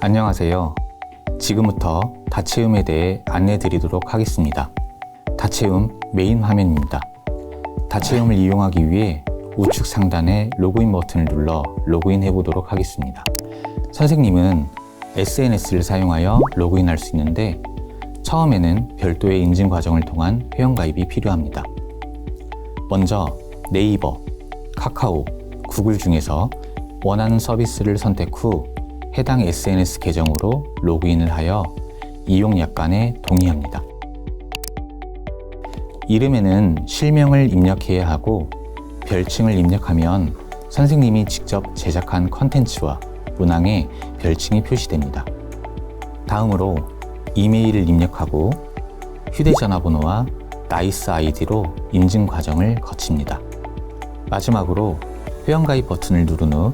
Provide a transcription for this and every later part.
안녕하세요. 지금부터 다채움에 대해 안내 드리도록 하겠습니다. 다채움 메인 화면입니다. 다채움을 이용하기 위해 우측 상단의 로그인 버튼을 눌러 로그인 해보도록 하겠습니다. 선생님은 SNS를 사용하여 로그인할 수 있는데 처음에는 별도의 인증 과정을 통한 회원가입이 필요합니다. 먼저 네이버, 카카오, 구글 중에서 원하는 서비스를 선택 후 해당 SNS 계정으로 로그인을 하여 이용 약관에 동의합니다. 이름에는 실명을 입력해야 하고 별칭을 입력하면 선생님이 직접 제작한 컨텐츠와 문항에 별칭이 표시됩니다. 다음으로 이메일을 입력하고 휴대전화번호와 나이스 아이디로 인증 과정을 거칩니다. 마지막으로 회원가입 버튼을 누른 후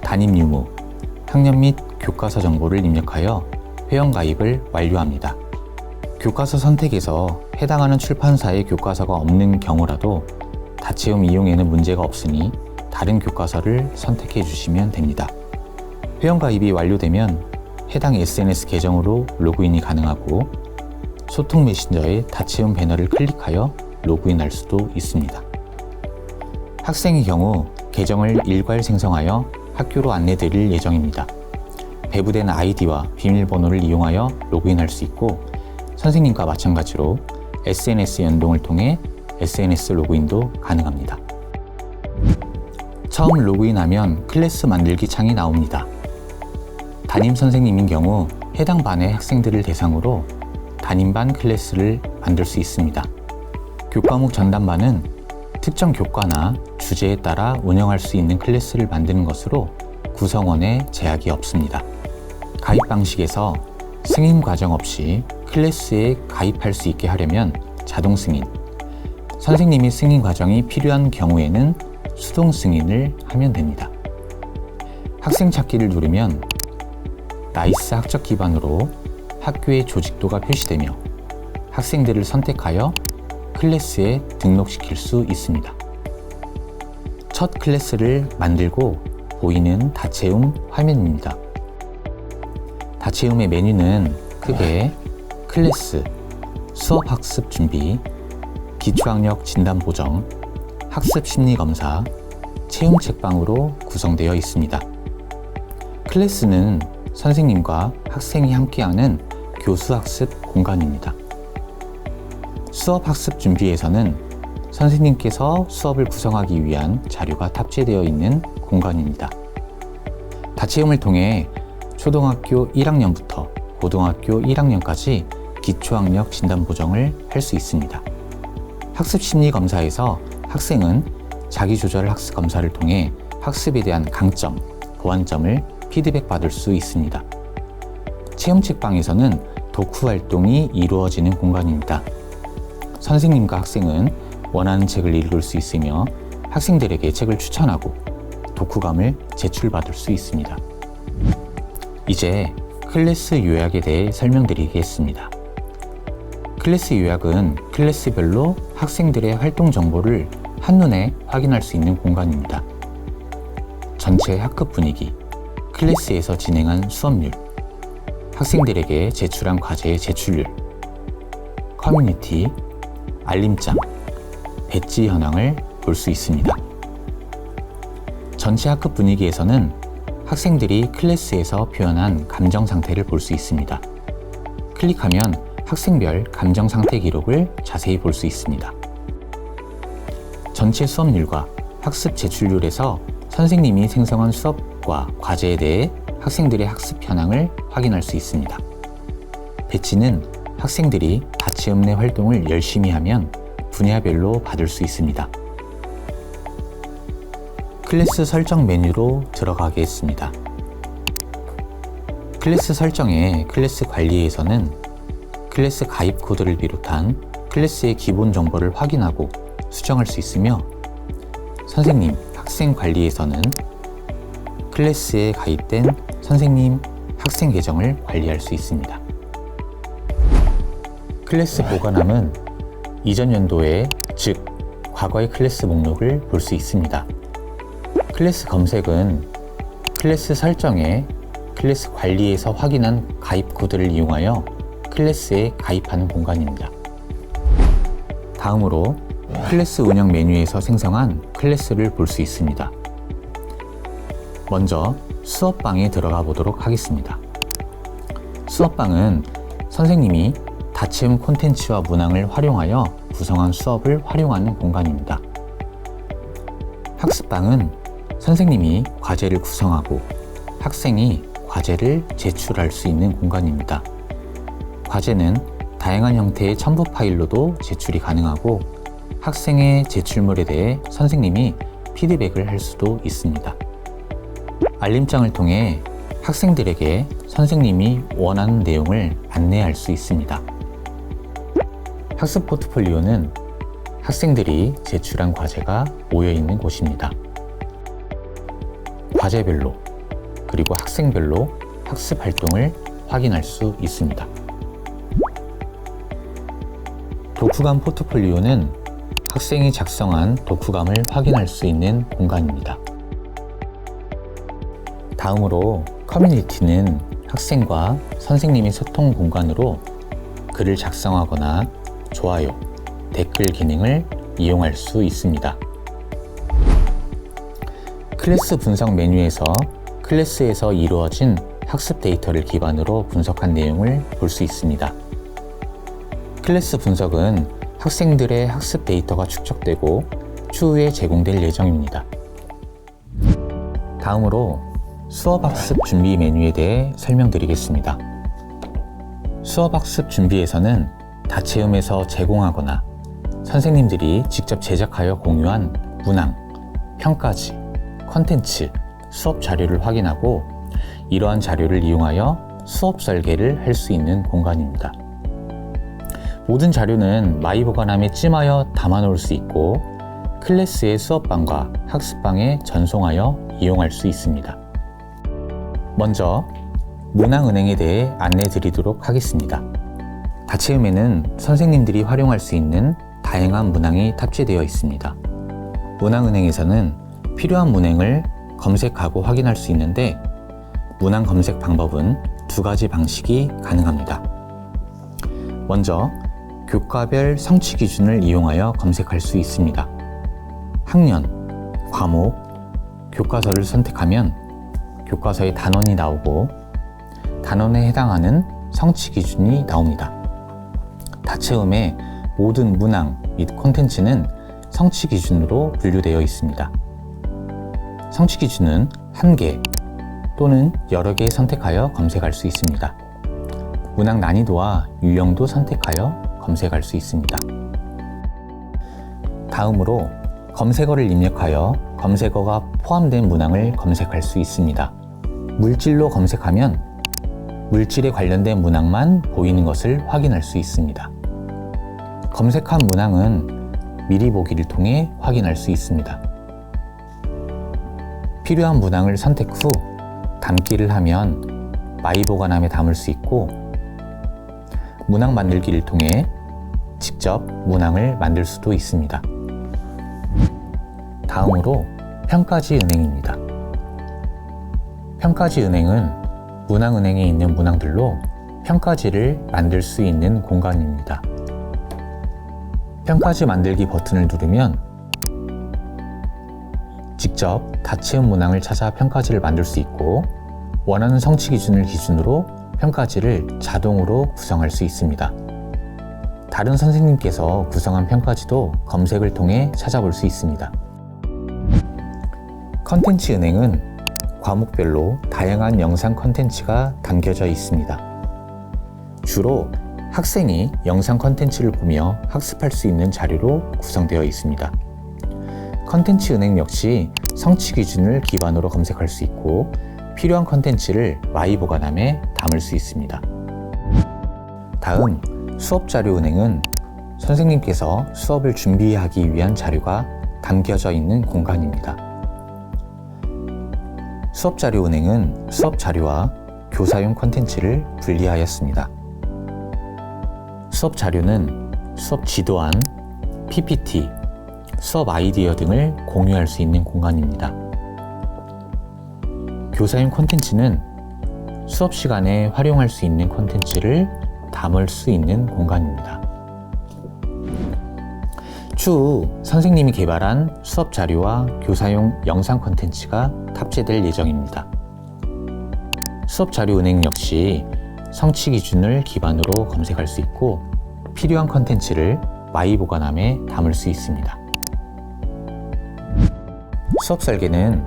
담임 유무, 학년 및 교과서 정보를 입력하여 회원가입을 완료합니다. 교과서 선택에서 해당하는 출판사의 교과서가 없는 경우라도 다채움 이용에는 문제가 없으니 다른 교과서를 선택해 주시면 됩니다. 회원가입이 완료되면 해당 SNS 계정으로 로그인이 가능하고 소통 메신저의 다채움 배너를 클릭하여 로그인할 수도 있습니다. 학생의 경우 계정을 일괄 생성하여 학교로 안내드릴 예정입니다. 배부된 아이디와 비밀번호를 이용하여 로그인할 수 있고 선생님과 마찬가지로 SNS 연동을 통해 SNS 로그인도 가능합니다. 처음 로그인하면 클래스 만들기 창이 나옵니다. 담임 선생님인 경우 해당 반의 학생들을 대상으로 담임반 클래스를 만들 수 있습니다. 교과목 전담반은 특정 교과나 주제에 따라 운영할 수 있는 클래스를 만드는 것으로 구성원에 제약이 없습니다. 가입 방식에서 승인 과정 없이 클래스에 가입할 수 있게 하려면 자동 승인, 선생님이 승인 과정이 필요한 경우에는 수동 승인을 하면 됩니다. 학생 찾기를 누르면 나이스 학적 기반으로 학교의 조직도가 표시되며 학생들을 선택하여 클래스에 등록시킬 수 있습니다. 첫 클래스를 만들고 보이는 다채움 화면입니다. 다채움의 메뉴는 크게 클래스, 수업학습 준비, 기초학력 진단 보정, 학습 심리 검사, 체험 책방으로 구성되어 있습니다. 클래스는 선생님과 학생이 함께하는 교수학습 공간입니다. 수업학습 준비에서는 선생님께서 수업을 구성하기 위한 자료가 탑재되어 있는 공간입니다. 다채움을 통해 초등학교 1학년부터 고등학교 1학년까지 기초학력 진단 보정을 할 수 있습니다. 학습 심리 검사에서 학생은 자기조절 학습 검사를 통해 학습에 대한 강점, 보완점을 피드백 받을 수 있습니다. 체험 책방에서는 독후 활동이 이루어지는 공간입니다. 선생님과 학생은 원하는 책을 읽을 수 있으며 학생들에게 책을 추천하고 독후감을 제출받을 수 있습니다. 이제 클래스 요약에 대해 설명드리겠습니다. 클래스 요약은 클래스별로 학생들의 활동 정보를 한눈에 확인할 수 있는 공간입니다. 전체 학급 분위기, 클래스에서 진행한 수업률, 학생들에게 제출한 과제의 제출률, 커뮤니티, 알림장, 배지 현황을 볼 수 있습니다. 전체 학급 분위기에서는 학생들이 클래스에서 표현한 감정 상태를 볼 수 있습니다. 클릭하면 학생별 감정 상태 기록을 자세히 볼 수 있습니다. 전체 수업률과 학습 제출률에서 선생님이 생성한 수업과 과제에 대해 학생들의 학습 현황을 확인할 수 있습니다. 배지는 학생들이 다채움 내 활동을 열심히 하면 분야별로 받을 수 있습니다. 클래스 설정 메뉴로 들어가겠습니다. 클래스 설정의 클래스 관리에서는 클래스 가입 코드를 비롯한 클래스의 기본 정보를 확인하고 수정할 수 있으며 선생님, 학생 관리에서는 클래스에 가입된 선생님, 학생 계정을 관리할 수 있습니다. 클래스 보관함은 이전 연도의, 즉 과거의 클래스 목록을 볼 수 있습니다. 클래스 검색은 클래스 설정에 클래스 관리에서 확인한 가입 코드를 이용하여 클래스에 가입하는 공간입니다. 다음으로 클래스 운영 메뉴에서 생성한 클래스를 볼 수 있습니다. 먼저 수업방에 들어가 보도록 하겠습니다. 수업방은 선생님이 다채움 콘텐츠와 문항을 활용하여 구성한 수업을 활용하는 공간입니다. 학습방은 선생님이 과제를 구성하고 학생이 과제를 제출할 수 있는 공간입니다. 과제는 다양한 형태의 첨부 파일로도 제출이 가능하고 학생의 제출물에 대해 선생님이 피드백을 할 수도 있습니다. 알림장을 통해 학생들에게 선생님이 원하는 내용을 안내할 수 있습니다. 학습 포트폴리오는 학생들이 제출한 과제가 모여 있는 곳입니다. 과제별로 그리고 학생별로 학습 활동을 확인할 수 있습니다. 독후감 포트폴리오는 학생이 작성한 독후감을 확인할 수 있는 공간입니다. 다음으로 커뮤니티는 학생과 선생님의 소통 공간으로 글을 작성하거나 좋아요, 댓글 기능을 이용할 수 있습니다. 클래스 분석 메뉴에서 클래스에서 이루어진 학습 데이터를 기반으로 분석한 내용을 볼 수 있습니다. 클래스 분석은 학생들의 학습 데이터가 축적되고 추후에 제공될 예정입니다. 다음으로 수업학습 준비 메뉴에 대해 설명드리겠습니다. 수업학습 준비에서는 다채움에서 제공하거나 선생님들이 직접 제작하여 공유한 문항, 평가지, 컨텐츠, 수업 자료를 확인하고 이러한 자료를 이용하여 수업 설계를 할 수 있는 공간입니다. 모든 자료는 마이보관함에 찜하여 담아놓을 수 있고 클래스의 수업방과 학습방에 전송하여 이용할 수 있습니다. 먼저 문항은행에 대해 안내 드리도록 하겠습니다. 다채움에는 선생님들이 활용할 수 있는 다양한 문항이 탑재되어 있습니다. 문항은행에서는 필요한 문항을 검색하고 확인할 수 있는데 문항 검색 방법은 두 가지 방식이 가능합니다. 먼저 교과별 성취 기준을 이용하여 검색할 수 있습니다. 학년, 과목, 교과서를 선택하면 교과서의 단원이 나오고 단원에 해당하는 성취 기준이 나옵니다. 다채움의 모든 문항 및 콘텐츠는 성취 기준으로 분류되어 있습니다. 성취 기준은 한 개 또는 여러 개 선택하여 검색할 수 있습니다. 문항 난이도와 유형도 선택하여 검색할 수 있습니다. 다음으로 검색어를 입력하여 검색어가 포함된 문항을 검색할 수 있습니다. 물질로 검색하면 물질에 관련된 문항만 보이는 것을 확인할 수 있습니다. 검색한 문항은 미리 보기를 통해 확인할 수 있습니다. 필요한 문항을 선택 후 담기를 하면 마이보관함에 담을 수 있고 문항 만들기를 통해 직접 문항을 만들 수도 있습니다. 다음으로 평가지 은행입니다. 평가지 은행은 문항은행에 있는 문항들로 평가지를 만들 수 있는 공간입니다. 평가지 만들기 버튼을 누르면 직접 다채움 문항을 찾아 평가지를 만들 수 있고 원하는 성취 기준을 기준으로 평가지를 자동으로 구성할 수 있습니다. 다른 선생님께서 구성한 평가지도 검색을 통해 찾아볼 수 있습니다. 컨텐츠 은행은 과목별로 다양한 영상 컨텐츠가 담겨져 있습니다. 주로 학생이 영상 컨텐츠를 보며 학습할 수 있는 자료로 구성되어 있습니다. 컨텐츠 은행 역시 성취 기준을 기반으로 검색할 수 있고 필요한 컨텐츠를 마이보관함에 담을 수 있습니다. 다음 수업자료 은행은 선생님께서 수업을 준비하기 위한 자료가 담겨져 있는 공간입니다. 수업자료 은행은 수업 자료와 교사용 콘텐츠를 분리하였습니다. 수업 자료는 수업 지도안, PPT, 수업 아이디어 등을 공유할 수 있는 공간입니다. 교사용 콘텐츠는 수업 시간에 활용할 수 있는 콘텐츠를 담을 수 있는 공간입니다. 추후 선생님이 개발한 수업 자료와 교사용 영상 콘텐츠가 탑재될 예정입니다. 수업 자료 은행 역시 성취 기준을 기반으로 검색할 수 있고 필요한 콘텐츠를 마이 보관함에 담을 수 있습니다. 수업 설계는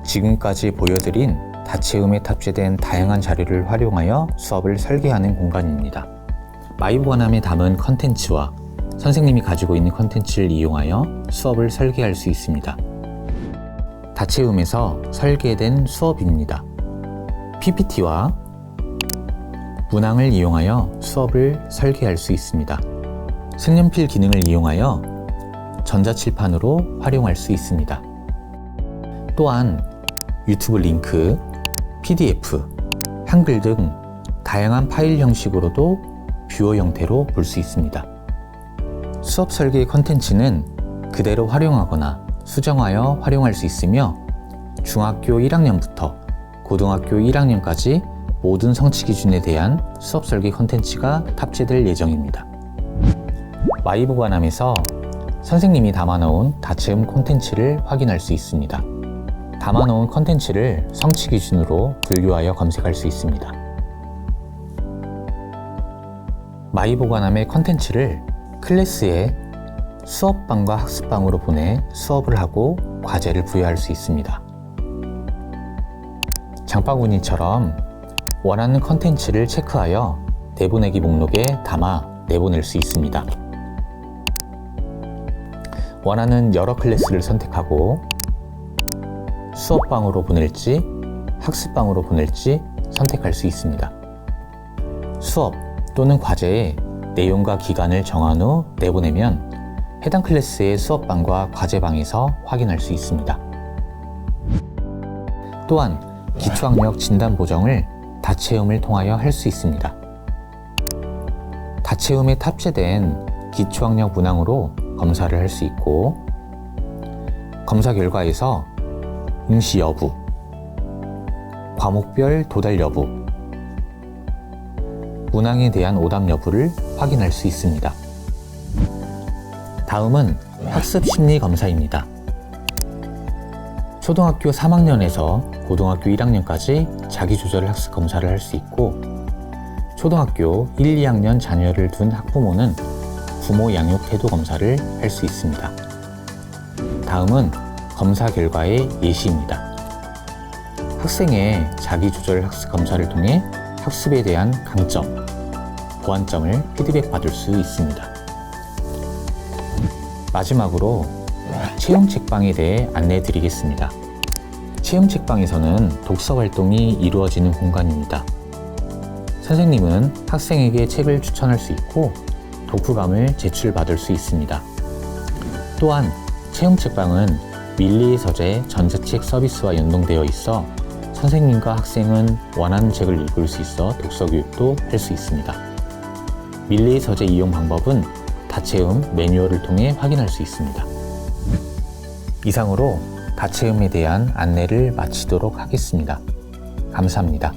지금까지 보여드린 다채움에 탑재된 다양한 자료를 활용하여 수업을 설계하는 공간입니다. 마이 보관함에 담은 콘텐츠와 선생님이 가지고 있는 콘텐츠를 이용하여 수업을 설계할 수 있습니다. 다채움에서 설계된 수업입니다. PPT와 문항을 이용하여 수업을 설계할 수 있습니다. 색연필 기능을 이용하여 전자칠판으로 활용할 수 있습니다. 또한 유튜브 링크, PDF, 한글 등 다양한 파일 형식으로도 뷰어 형태로 볼 수 있습니다. 수업 설계 콘텐츠는 그대로 활용하거나 수정하여 활용할 수 있으며 중학교 1학년부터 고등학교 1학년까지 모든 성취 기준에 대한 수업 설계 콘텐츠가 탑재될 예정입니다. 마이 보관함에서 선생님이 담아놓은 다채움 콘텐츠를 확인할 수 있습니다. 담아놓은 콘텐츠를 성취 기준으로 분류하여 검색할 수 있습니다. 마이 보관함의 콘텐츠를 클래스에 수업방과 학습방으로 보내 수업을 하고 과제를 부여할 수 있습니다. 장바구니처럼 원하는 콘텐츠를 체크하여 내보내기 목록에 담아 내보낼 수 있습니다. 원하는 여러 클래스를 선택하고 수업방으로 보낼지 학습방으로 보낼지 선택할 수 있습니다. 수업 또는 과제의 내용과 기간을 정한 후 내보내면 해당 클래스의 수업방과 과제방에서 확인할 수 있습니다. 또한 기초학력 진단 보정을 다채움을 통하여 할 수 있습니다. 다채움에 탑재된 기초학력 문항으로 검사를 할 수 있고 검사 결과에서 응시 여부, 과목별 도달 여부, 문항에 대한 오답 여부를 확인할 수 있습니다. 다음은 학습 심리 검사입니다. 초등학교 3학년에서 고등학교 1학년까지 자기조절 학습 검사를 할 수 있고 초등학교 1, 2학년 자녀를 둔 학부모는 부모 양육 태도 검사를 할 수 있습니다. 다음은 검사 결과의 예시입니다. 학생의 자기조절 학습 검사를 통해 학습에 대한 강점, 보완점을 피드백 받을 수 있습니다. 마지막으로 체험 책방에 대해 안내해 드리겠습니다. 체험 책방에서는 독서 활동이 이루어지는 공간입니다. 선생님은 학생에게 책을 추천할 수 있고 독후감을 제출받을 수 있습니다. 또한 체험 책방은 밀리의 서재 전자책 서비스와 연동되어 있어 선생님과 학생은 원하는 책을 읽을 수 있어 독서 교육도 할 수 있습니다. 밀리의 서재 이용 방법은 다채움 매뉴얼을 통해 확인할 수 있습니다. 이상으로 다채움에 대한 안내를 마치도록 하겠습니다. 감사합니다.